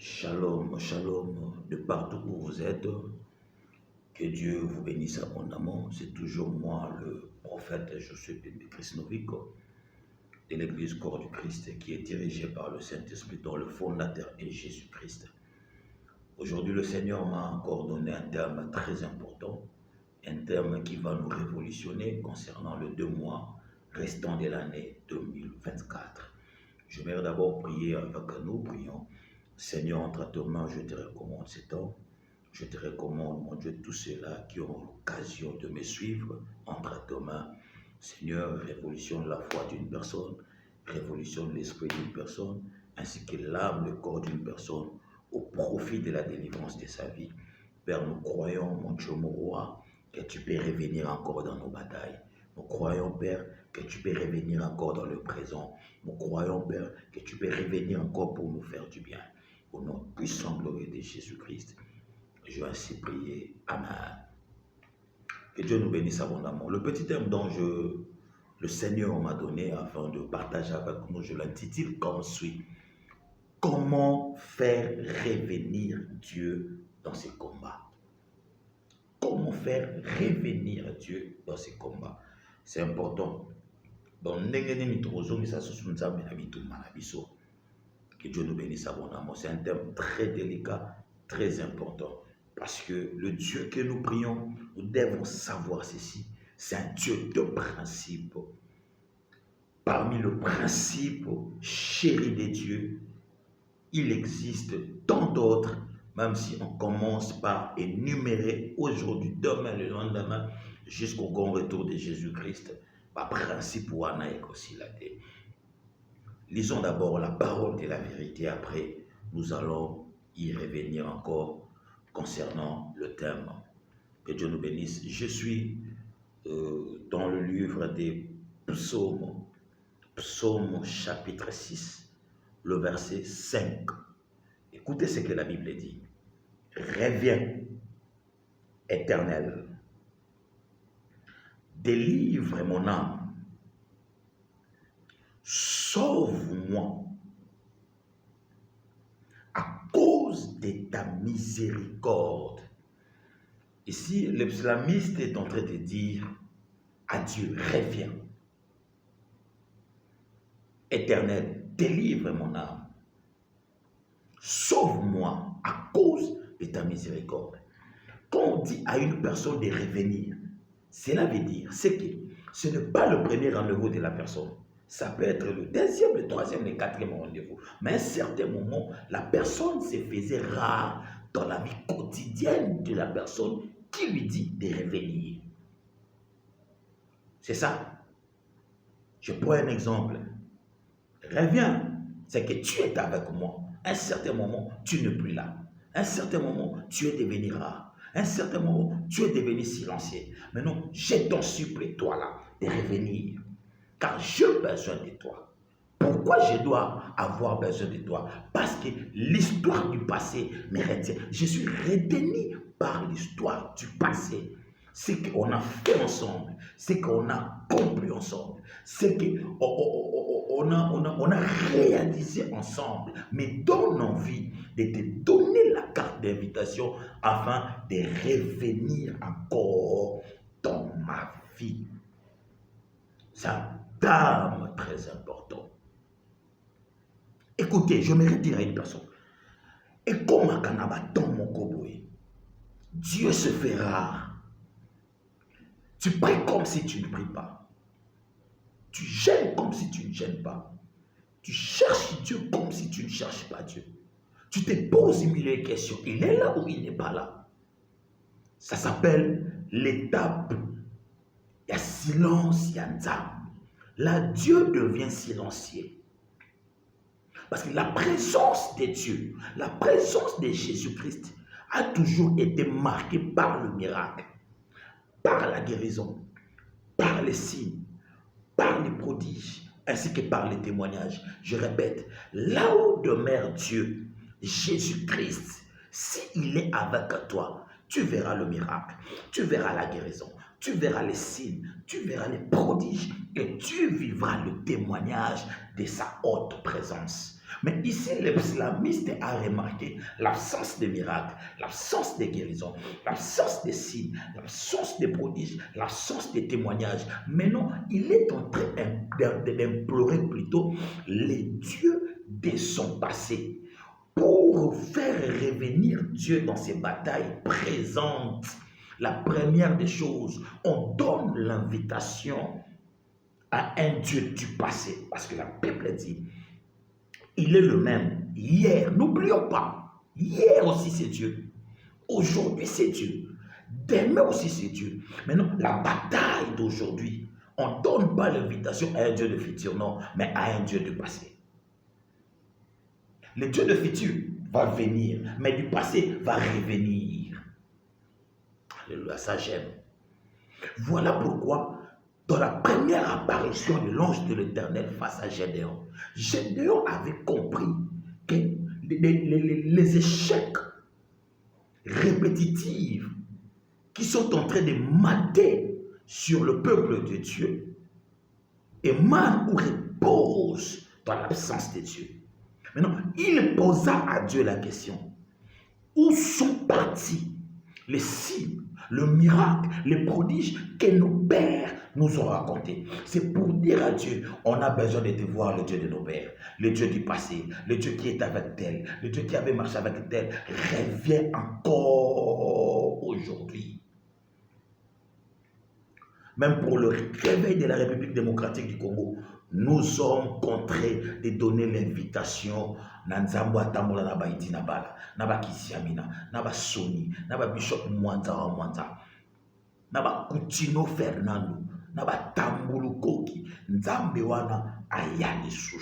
Shalom, shalom, de partout où vous êtes, que Dieu vous bénisse abondamment. C'est toujours moi, le prophète Josué Christ Novick, de l'Église Corps du Christ, qui est dirigée par le Saint-Esprit, dont le fondateur est Jésus-Christ. Aujourd'hui, le Seigneur m'a encore donné un terme très important, un terme qui va nous révolutionner concernant les 2 mois restants de l'année 2024. Je vais d'abord prier avec nous, prions. Seigneur, entre tes mains, je te recommande ces temps. Je te recommande, mon Dieu, tous ceux-là qui ont l'occasion de me suivre entre tes mains. Seigneur, révolutionne la foi d'une personne, révolutionne l'esprit d'une personne, ainsi que l'âme, le corps d'une personne, au profit de la délivrance de sa vie. Père, nous croyons, mon Dieu, mon roi, que tu peux revenir encore dans nos batailles. Nous croyons, Père, que tu peux revenir encore dans le présent. Nous croyons, Père, que tu peux revenir encore pour nous faire du bien. Au nom puissant glorieux de Jésus-Christ, je vais ainsi prier. Amen. Que Dieu nous bénisse abondamment. Le petit thème dont le Seigneur m'a donné afin de partager avec nous, je l'intitule comme suit. Comment faire revenir Dieu dans ses combats? Comment faire revenir Dieu dans ses combats? C'est important. Que Dieu nous bénisse abondamment. C'est un thème très délicat, très important. Parce que le Dieu que nous prions, nous devons savoir ceci. C'est un Dieu de principe. Parmi les principes chéris des dieux, il existe tant d'autres, même si on commence par énumérer aujourd'hui, demain, le lendemain, jusqu'au grand retour de Jésus-Christ. Par principe, ou aussi la terre. Lisons d'abord la parole de la vérité, après nous allons y revenir encore concernant le thème. Que Dieu nous bénisse. Je suis dans le livre des psaumes, psaume chapitre 6, le verset 5. Écoutez ce que la Bible dit. Reviens, Éternel, délivre mon âme. Sauve-moi à cause de ta miséricorde. Ici, le psalmiste est en train de dire à Dieu, reviens. Éternel, délivre mon âme. Sauve-moi à cause de ta miséricorde. Quand on dit à une personne de revenir, cela veut dire que ce n'est pas le premier rendez-vous de la personne. Ça peut être le 2e, le 3e, le 4e rendez-vous. Mais à un certain moment, la personne se faisait rare dans la vie quotidienne de la personne qui lui dit de revenir. C'est ça. Je prends un exemple. Reviens, c'est que tu es avec moi. À un certain moment, tu n'es plus là. À un certain moment, tu es devenu rare. À un certain moment, tu es devenu silencieux. Maintenant, je t'en supplie, toi là, de revenir. Car j'ai besoin de toi. Pourquoi je dois avoir besoin de toi? Parce que l'histoire du passé me retient. Je suis retenu par l'histoire du passé. Ce qu'on a fait ensemble, ce qu'on a compris ensemble, ce qu'on a réalisé ensemble, me donne envie de te donner la carte d'invitation afin de revenir encore dans ma vie. C'est un terme très important. Écoutez, je me retire à une personne. Et comme à Kanaba, dans mon Koboé, Dieu se fait rare. Tu pries comme si tu ne pries pas. Tu gênes comme si tu ne gênes pas. Tu cherches Dieu comme si tu ne cherches pas Dieu. Tu te poses mille questions. Il est là ou il n'est pas là? Ça s'appelle l'étape. Il y a silence, il y a nzam. Là, Dieu devient silencieux. Parce que la présence de Dieu, la présence de Jésus-Christ a toujours été marquée par le miracle, par la guérison, par les signes, par les prodiges, ainsi que par les témoignages. Je répète, là où demeure Dieu, Jésus-Christ, s'il est avec toi, tu verras le miracle, tu verras la guérison, tu verras les signes, tu verras les prodiges et tu vivras le témoignage de sa haute présence. Mais ici, l'islamiste a remarqué l'absence de miracles, l'absence de guérisons, l'absence de signes, l'absence de prodiges, l'absence de témoignages. Maintenant, il est en train d'implorer plutôt les dieux de son passé pour faire revenir Dieu dans ses batailles présentes. La première des choses, on donne l'invitation à un Dieu du passé, parce que la Bible dit, il est le même hier. N'oublions pas, hier aussi c'est Dieu. Aujourd'hui c'est Dieu. Demain aussi c'est Dieu. Maintenant, la bataille d'aujourd'hui, on ne donne pas l'invitation à un Dieu de futur, non, mais à un Dieu de passé. Le Dieu de futur va venir, mais du passé va revenir. Alléluia, ça j'aime. Voilà pourquoi, dans la première apparition de l'ange de l'Éternel face à Gédéon, Gédéon avait compris que les échecs répétitifs qui sont en train de mater sur le peuple de Dieu émanent ou reposent dans l'absence de Dieu. Maintenant, il posa à Dieu la question, où sont partis les signes, le miracle, les prodiges que nos pères nous ont racontés? C'est pour dire à Dieu, on a besoin de te voir, le Dieu de nos pères, le Dieu du passé, le Dieu qui est avec tel, le Dieu qui avait marché avec tel, revient encore aujourd'hui. Même pour le réveil de la République démocratique du Congo, nous sommes contraints de donner l'invitation na nzambo atambola na baiti na bala, na ba kisiamina, na ba Soni, na ba Bishop Mwanza wa Mwanza, na ba Kutino Fernando, na ba Tambulu Koki, nzambe wana aya lisusu.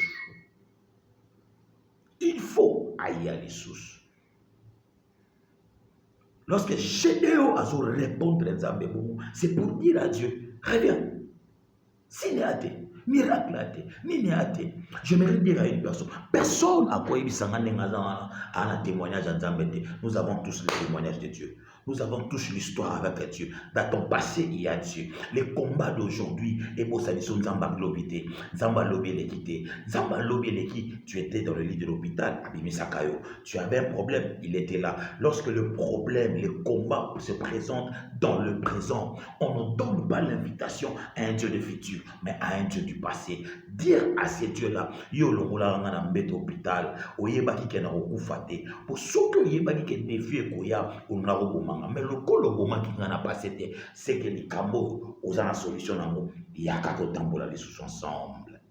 Il faut aya lisusu. Lorsque Gédéon a répondre à nzambe boum, c'est pour dire à Dieu, reviens. Signe à thé, miracle à thé, nini à thé. J'aimerais dire à une personne à quoi il s'en a un témoignage à nzambe. Nous avons tous le témoignage de Dieu. Nous avons tous l'histoire avec Dieu. Dans ton passé, il y a Dieu. Les combats d'aujourd'hui, et bon, ça dit Nzamba Globité, Nzamba Lobé l'équité, Nzamba Lobé l'équité. Tu étais dans le lit de l'hôpital, Abimi Sakayo. Tu avais un problème, il était là. Lorsque le problème, les combats se présentent dans le présent, on ne donne pas l'invitation à un Dieu de futur, mais à un Dieu du passé. Dire à ces dieux-là, yo le roula ngana mbete hôpital, oyebaki kena okufate, pour ceux qui oyebaki ke défi koya, on a mais le coloboma qui n'en a pas c'était, c'est que les cambos aux en solution en il y a quatre tambours les sous ensemble.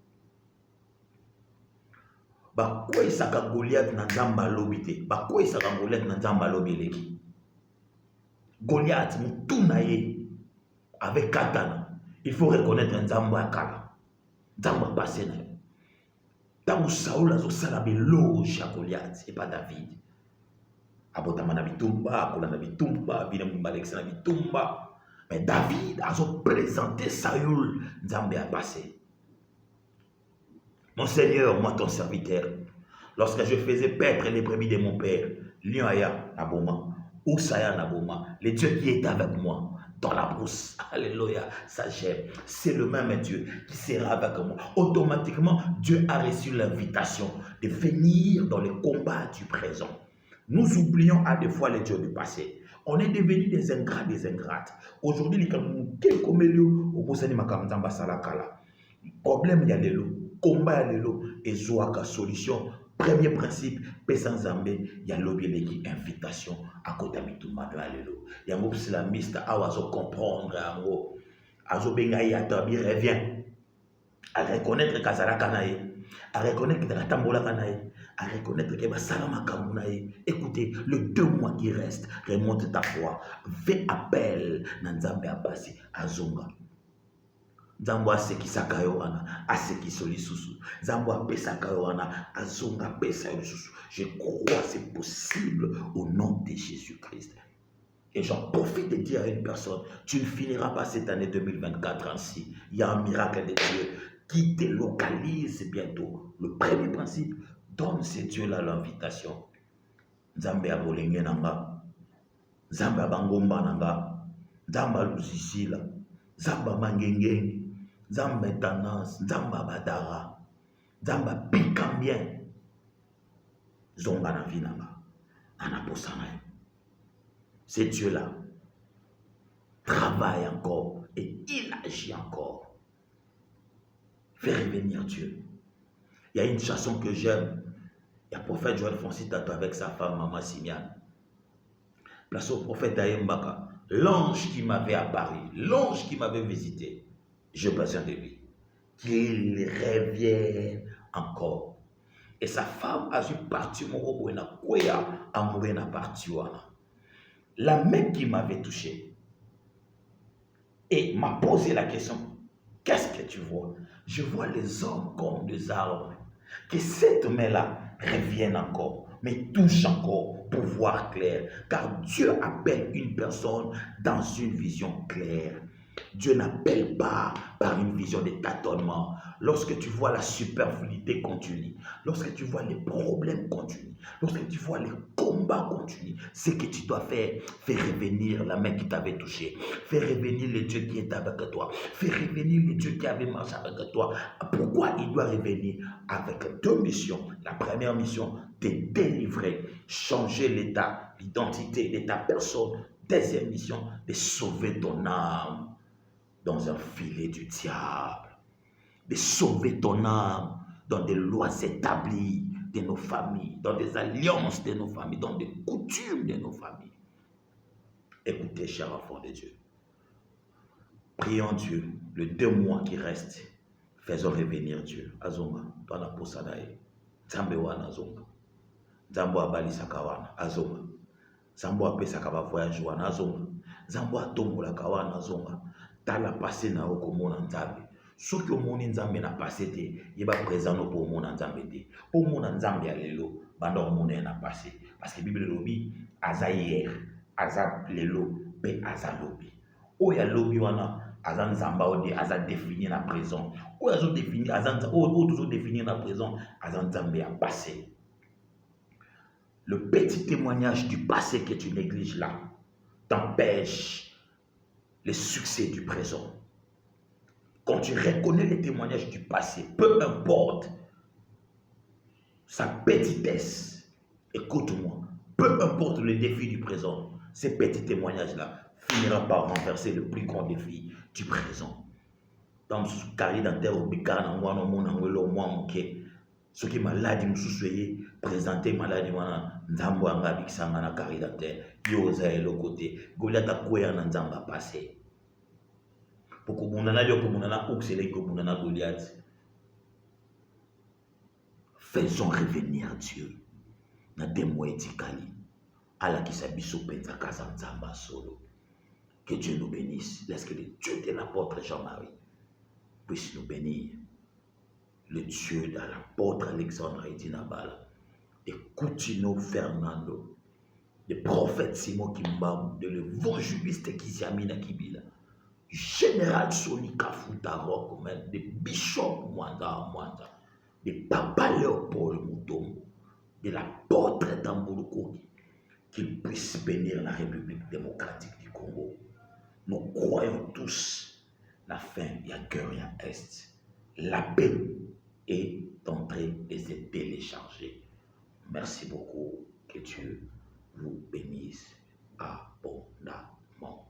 Bah quoi il s'aka Goliath na nzamba lobité, bah quoi il s'aka Goliath na nzamba lobeleki. Goliath mutunaye avec katana, il faut reconnaître nzamba kala, nzamba passé na. Tant Saoul a sala beloge à Goliath et pas David. Abotama na bitumba, kola na bitumba, vina mbaleksa na bitumba. Mais David a présenté Saül, Nzambe a passé. Mon Seigneur, moi ton serviteur, lorsque je faisais paître les brebis de mon père, Lioaya Naboma, Ousaya Naboma, le Dieu qui est avec moi dans la brousse, alléluia, ça j'aime, c'est le même Dieu qui sera avec moi. Automatiquement, Dieu a reçu l'invitation de venir dans le combat du présent. Nous oublions à des fois les dieux du passé. On est devenus des ingrats, des ingrates. Aujourd'hui, les quelques milieux, au bout de ma salakala. Problème, il y a les lots. Combat, il y a les lots. Et Zoaka, solution. Premier principe, Pessan Zambé, il y a l'objet qui invitation à côté de tout le monde. Il y a un islamiste à comprendre. À Zobengaï, à Tabi, revient. À reconnaître Kazara Kanaï. À reconnaître que Tambola Kanaï. À reconnaître que Salama Kamunaï. Écoutez, le 2 mois qui restent, remonte ta foi. Fais appel Nanzambe Abasi Azonga. Nzambo aseki sakayo wana, aseki soli susu. Nzambo apesa kayo wana, azonga pesa yo susu. Je crois c'est possible au nom de Jésus-Christ. Et j'en profite de dire à une personne, tu ne finiras pas cette année 2024 ainsi. Il y a un miracle de Dieu qui te localise bientôt. Le premier principe, donne ces dieux-là l'invitation. Nzambe abolenge nanga, Nzambe abangomba nanga, Nzambe alusisila, Nzambe mangengeni, Nzambe tendance, Nzambe badara, Nzambe piquant bien. zonga na vie nanga anaposana. Ce Dieu-là travaille encore et il agit encore. Fais revenir Dieu. Il y a une chanson que j'aime. Il y a le prophète Joël Francis Tato avec sa femme Maman Simiane. Place au prophète Ayembaka. L'ange qui m'avait apparu, l'ange qui m'avait visité, j'ai besoin de lui. Qu'il revienne encore. Et sa femme a dû partir mon robot et n'a quoi à mourir n'a parti. La main qui m'avait touché et m'a posé la question, qu'est-ce que tu vois? Je vois les hommes comme des arbres. Que cette main-là revienne encore, mais touche encore pour voir clair. Car Dieu appelle une personne dans une vision claire. Dieu n'appelle pas par une vision de tâtonnement. Lorsque tu vois la superfluité continue, lorsque tu vois les problèmes continus, lorsque tu vois les combats continus, ce que tu dois faire, fais revenir la main qui t'avait touché, fais revenir le Dieu qui est avec toi, fais revenir le Dieu qui avait marché avec toi. Pourquoi il doit revenir? Avec deux missions. La première mission, te délivrer, changer l'état, l'identité de ta personne. Deuxième mission, de sauver ton âme dans un filet du diable, de sauver ton âme dans des lois établies de nos familles, dans des alliances de nos familles, dans des coutumes de nos familles. Écoutez, chers enfants de Dieu, prions Dieu, les 2 mois qui restent, faisons revenir Dieu. Azonga, dans la posadae, Zambe wana azonga, Zambo abali sakawana, azonga, Zambo apesa kaba voyage wana, azonga, Zambo atombola kawana, azonga. Tala passé na okomona nzambe. Soki omoni nzambe na passé te, yeba présent no po omona nzambe te. Omona nzambe ya lelo, banda omona na passé. Parce que Bible lobi, aza hier, aza lelo, pe aza lobi. Oya lobi wana, aza nzamba ode, aza défini na présent. Oya zo défini, aza nzamba, oya toujours défini na présent, aza nzambe ya passé. Le petit témoignage du passé que tu négliges là, t'empêche le succès du présent. Quand tu reconnais les témoignages du passé, peu importe sa petitesse, écoute-moi, peu importe le défi du présent, ces petits témoignages-là finiront par renverser le plus grand défi du présent. Dans ce carré dentaire au bicana, moi, non, mon angolo, moi, mon quai, ce qui maladie me souciait, présenter maladie, moi, nzambo anga bixanga na carré dentaire, yoza et le côté, Goliath a quoi en nzamba passé. Pour que mon anadio, pour mon anadio, c'est que mon anadio Goliath. Faisons revenir Dieu. Na demo etikali. Ala qui s'abisso penza casa nzamba solo. Que Dieu nous bénisse. Laisse que le Dieu de l'apôtre Jean-Marie puisse nous bénir. Le Dieu de l'apôtre Alexandre Edinabala. De Coutinho Fernando. De prophète Simon Kimbam. De l'évangéliste Kisiamina Kibila. Général Sonika Futaro, de Bishop Mwanda Mwanda, de Papa Léopold Moutombo, de l'apôtre Tambouloukoki, qu'il puisse bénir la République démocratique du Congo. Nous croyons tous la fin, il y a cœur, il y a est. La paix est en train de se télécharger. Merci beaucoup. Que Dieu vous bénisse abondamment.